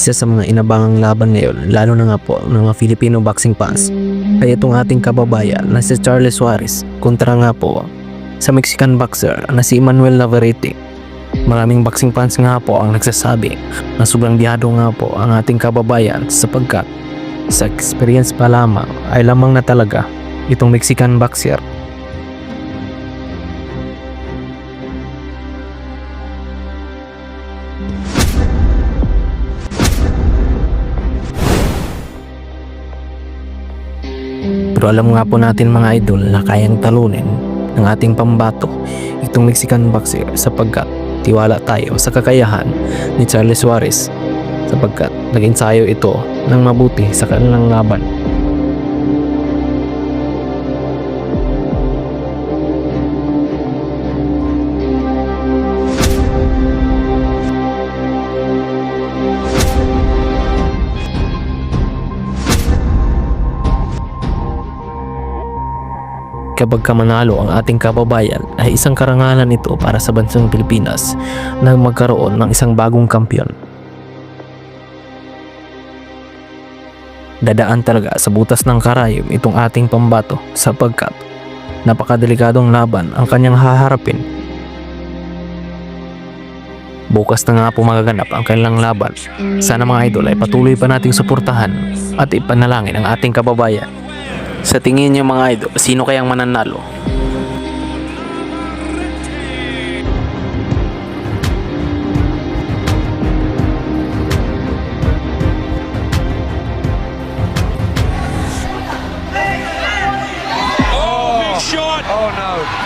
Isa sa mga inabangang laban ngayon, lalo na nga po ng mga Filipino boxing fans, ay itong ating kababayan na si Charles Suarez kontra nga po sa Mexican boxer na si Emmanuel Navarrete. Maraming boxing fans nga po ang nagsasabi na sobrang biyado nga po ang ating kababayan sapagkat sa experience pa lamang ay lamang na talaga itong Mexican boxer. Pero alam nga po natin mga idol na kayang talunin ng ating pambato itong Mexican boxer sapagkat tiwala tayo sa kakayahan ni Charles Suarez sapagkat nag-ensayo ito ng mabuti sa kanilang laban. Kapag manalo ang ating kababayan ay isang karangalan ito para sa bansang Pilipinas na magkaroon ng isang bagong kampiyon. Dadaan talaga sa butas ng karayom itong ating pambato sapagkat napakadelikadong laban ang kanyang haharapin. Bukas na nga po magaganap ang kanilang laban. Sana mga idol ay patuloy pa nating suportahan at ipanalangin ang ating kababayan. Sa tingin niyo mga idol, sino kayang mananalo? Oh, big shot! Oh no!